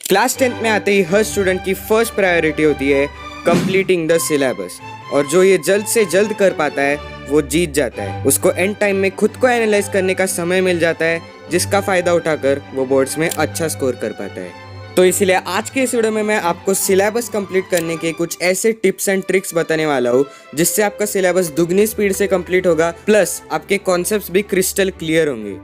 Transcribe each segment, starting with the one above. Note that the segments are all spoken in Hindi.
क्लास 10th में आते ही हर स्टूडेंट की फर्स्ट प्रायोरिटी होती है कंप्लीटिंग द सिलेबस। और जो ये जल्द से जल्द कर पाता है वो जीत जाता है। उसको एंड टाइम में खुद को एनालाइज करने का समय मिल जाता है, जिसका फायदा उठाकर वो बोर्ड्स में अच्छा स्कोर कर पाता है। तो इसीलिए आज के इस वीडियो में मैं आपको सिलेबस कंप्लीट करने के कुछ ऐसे टिप्स एंड ट्रिक्स बताने वाला हूँ जिससे आपका सिलेबस दुगनी स्पीड से कंप्लीट होगा, प्लस आपके कॉन्सेप्ट्स भी क्रिस्टल क्लियर होंगे।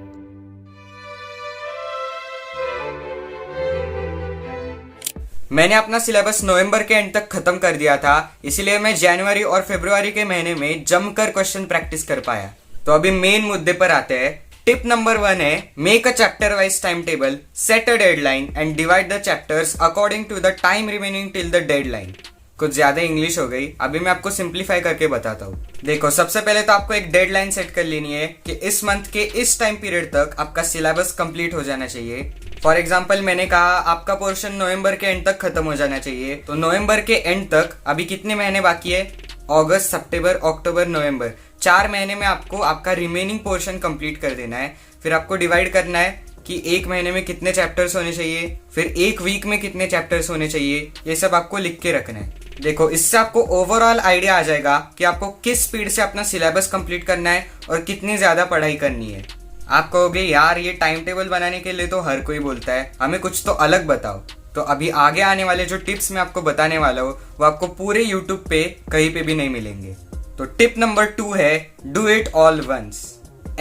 मैंने अपना सिलेबस नवंबर के एंड तक खत्म कर दिया था, इसीलिए मैं जनवरी और फरवरी के महीने में जमकर क्वेश्चन प्रैक्टिस कर पाया। तो अभी मेन मुद्दे पर आते हैं। टिप नंबर 1 है make a chapter wise time table, set a deadline and divide the chapters according to the time remaining till the deadline. कुछ ज्यादा इंग्लिश हो गई, अभी मैं आपको सिंप्लीफाई करके बताता हूँ। देखो, सबसे पहले तो आपको एक डेडलाइन सेट कर लेनी है कि इस मंथ के इस टाइम पीरियड तक आपका सिलेबस कंप्लीट हो जाना चाहिए। फॉर एग्जाम्पल मैंने कहा आपका पोर्शन नवंबर के एंड तक खत्म हो जाना चाहिए, तो नवंबर के एंड तक अभी कितने महीने बाकी है? अगस्त, सितंबर, अक्टूबर, नवंबर, 4 महीने में आपको आपका रिमेनिंग पोर्शन कंप्लीट कर देना है। फिर आपको डिवाइड करना है कि एक महीने में कितने चैप्टर्स होने चाहिए, फिर एक वीक में कितने चैप्टर्स होने चाहिए, ये सब आपको लिख के रखना है। देखो, इससे आपको ओवरऑल आइडिया आ जाएगा कि आपको किस स्पीड से अपना सिलेबस कंप्लीट करना है और कितनी ज्यादा पढ़ाई करनी है। आप कहोगे यार ये टाइम टेबल बनाने के लिए तो हर कोई बोलता है, हमें कुछ तो अलग बताओ। तो अभी आगे आने वाले जो टिप्स मैं आपको बताने वाला हूँ वो आपको पूरे YouTube पे कहीं पे भी नहीं मिलेंगे। तो टिप नंबर 2 है do it all once.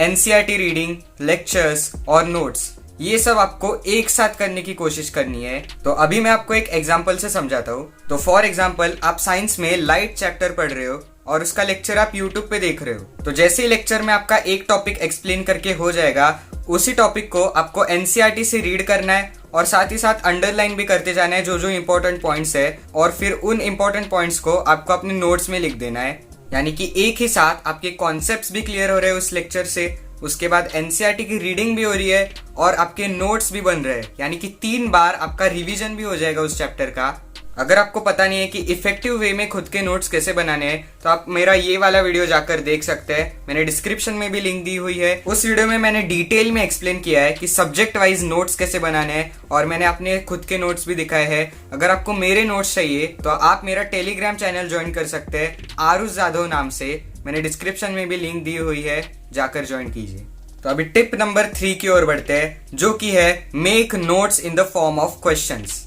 NCERT reading, lectures और नोट्स, ये सब आपको एक साथ करने की कोशिश करनी है। तो अभी मैं आपको एक एग्जांपल से समझाता हूँ। तो फॉर एग्जांपल आप साइंस में लाइट चैप्टर पढ़ रहे हो और उसका लेक्चर आप YouTube पे देख रहे हो। तो जैसे ही लेक्चर में आपका एक टॉपिक एक्सप्लेन करके हो जाएगा, उसी टॉपिक को आपको NCERT से रीड करना है और साथ ही साथ अंडरलाइन भी करते जाना है जो जो इंपॉर्टेंट पॉइंट्स है, और फिर उन इंपॉर्टेंट पॉइंट्स को आपको अपने नोट्स में लिख देना है। यानी कि एक ही साथ आपके कॉन्सेप्ट्स भी क्लियर हो रहे हैं उस लेक्चर से, उसके बाद NCERT की रीडिंग भी हो रही है और आपके नोट्स भी बन रहे हैं। यानी कि 3 बार आपका रिवीजन भी हो जाएगा उस चैप्टर का। अगर आपको पता नहीं है कि इफेक्टिव वे में खुद के नोट्स कैसे बनाने हैं, तो आप मेरा ये वाला वीडियो जाकर देख सकते हैं, मैंने डिस्क्रिप्शन में भी लिंक दी हुई है। उस वीडियो में मैंने डिटेल में एक्सप्लेन किया है कि सब्जेक्ट वाइज नोट्स कैसे बनाने हैं, और मैंने अपने खुद के नोट्स भी दिखाए हैं। अगर आपको मेरे नोट्स चाहिए तो आप मेरा टेलीग्राम चैनल ज्वाइन कर सकते हैं, आरुष जाधव नाम से, मैंने डिस्क्रिप्शन में भी लिंक दी हुई है, जाकर ज्वाइन कीजिए। तो अभी टिप नंबर 3 की ओर बढ़ते हैं, जो कि है make notes in the form of questions.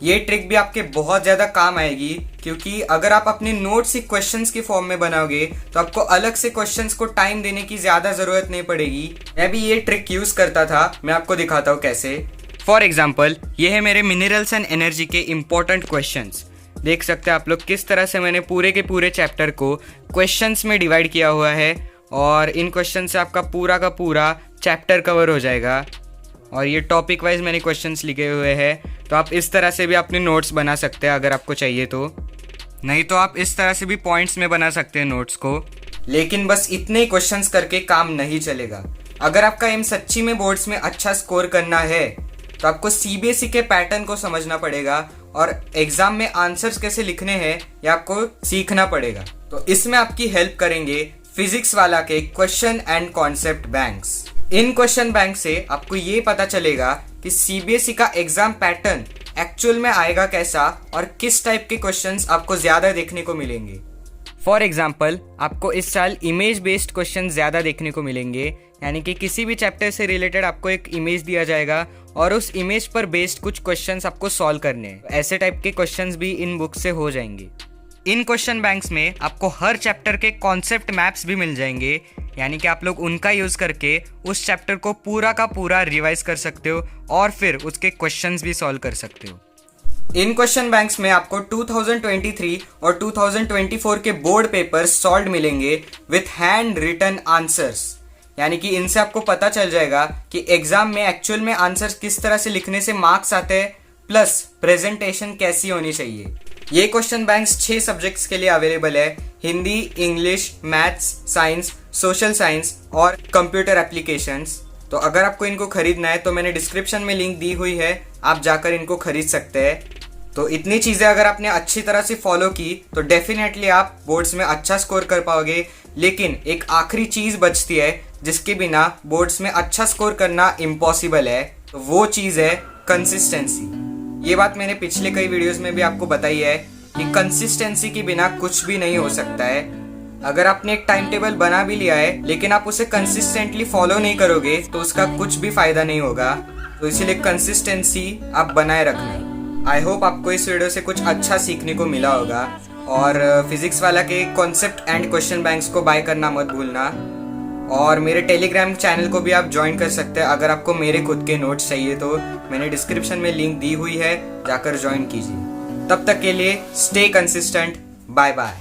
ये ट्रिक भी आपके बहुत ज्यादा काम आएगी, क्योंकि अगर आप अपने नोट्स ही क्वेश्चंस के फॉर्म में बनाओगे तो आपको अलग से क्वेश्चंस को टाइम देने की ज्यादा जरूरत नहीं पड़ेगी। मैं भी ये ट्रिक यूज करता था, मैं आपको दिखाता हूँ कैसे। फॉर एग्जाम्पल ये है मेरे मिनरल्स एंड एनर्जी के इंपॉर्टेंट क्वेश्चंस। देख सकते हैं आप लोग किस तरह से मैंने पूरे के पूरे चैप्टर को क्वेश्चंस में डिवाइड किया हुआ है, और इन क्वेश्चन से आपका पूरा का पूरा चैप्टर कवर हो जाएगा। और ये टॉपिक वाइज मैंने क्वेश्चंस लिखे हुए हैं, तो आप इस तरह से भी अपने नोट्स बना सकते हैं अगर आपको चाहिए तो। नहीं तो आप इस तरह से भी पॉइंट्स में बना सकते हैं नोट्स को। लेकिन बस इतने ही क्वेश्चंस करके काम नहीं चलेगा। अगर आपका एम सच्ची में बोर्ड्स में अच्छा स्कोर करना है तो आपको CBSE के पैटर्न को समझना पड़ेगा, और एग्जाम में आंसर्स कैसे लिखने हैं ये आपको सीखना पड़ेगा। तो इसमें आपकी हेल्प करेंगे फिजिक्स वाला के question and concept banks. In question bank से आपको ये पता चलेगा कि CBSE का एग्जाम पैटर्न एक्चुअल में आएगा कैसा, और किस टाइप के क्वेश्चंस आपको ज्यादा देखने को मिलेंगे। फॉर एग्जाम्पल आपको इस साल इमेज बेस्ड क्वेश्चन ज्यादा देखने को मिलेंगे, यानी कि किसी भी चैप्टर से रिलेटेड आपको एक इमेज दिया जाएगा और उस इमेज पर बेस्ड कुछ क्वेश्चंस आपको सॉल्व करने हैं। ऐसे टाइप के क्वेश्चंस भी इन बुक से हो जाएंगे। इन क्वेश्चन बैंक्स में आपको हर चैप्टर के कॉन्सेप्ट मैप्स भी मिल जाएंगे, यानी कि आप लोग उनका यूज करके उस चैप्टर को पूरा का पूरा रिवाइज कर सकते हो और फिर उसके क्वेश्चंस भी सॉल्व कर सकते हो। इन क्वेश्चन बैंक्स में आपको 2023 और 2024 के बोर्ड पेपर सॉल्व मिलेंगे विथ हैंड रिटन आंसर्स। यानी कि इनसे आपको पता चल जाएगा कि एग्जाम में एक्चुअल में आंसर्स किस तरह से लिखने से मार्क्स आते हैं, प्लस प्रेजेंटेशन कैसी होनी चाहिए। ये क्वेश्चन बैंक्स 6 सब्जेक्ट्स के लिए अवेलेबल है, Hindi, English, maths, science, social science और कंप्यूटर एप्लीकेशंस। तो अगर आपको इनको खरीदना है तो मैंने डिस्क्रिप्शन में लिंक दी हुई है, आप जाकर इनको खरीद सकते हैं। तो इतनी चीजें अगर आपने अच्छी तरह से फॉलो की तो डेफिनेटली आप बोर्ड्स में अच्छा स्कोर कर पाओगे। लेकिन एक आखिरी चीज बचती है जिसके बिना बोर्ड्स में अच्छा स्कोर करना इम्पॉसिबल है, तो वो चीज है कंसिस्टेंसी। ये बात मैंने पिछले कई वीडियोस में भी आपको बताई है कि कंसिस्टेंसी के बिना कुछ भी नहीं हो सकता है। अगर आपने एक टाइम टेबल बना भी लिया है लेकिन आप उसे कंसिस्टेंटली फॉलो नहीं करोगे तो उसका कुछ भी फायदा नहीं होगा। तो इसीलिए कंसिस्टेंसी आप बनाए रखना। आई होप आपको इस वीडियो से कुछ अच्छा सीखने को मिला होगा। और फिजिक्स वाला के कॉन्सेप्ट एंड क्वेश्चन बैंक्स को बाय करना मत भूलना। और मेरे टेलीग्राम चैनल को भी आप ज्वाइन कर सकते हैं अगर आपको मेरे खुद के नोट्स चाहिए तो। मैंने डिस्क्रिप्शन में लिंक दी हुई है, जाकर ज्वाइन कीजिए। तब तक के लिए स्टे कंसिस्टेंट। Bye bye.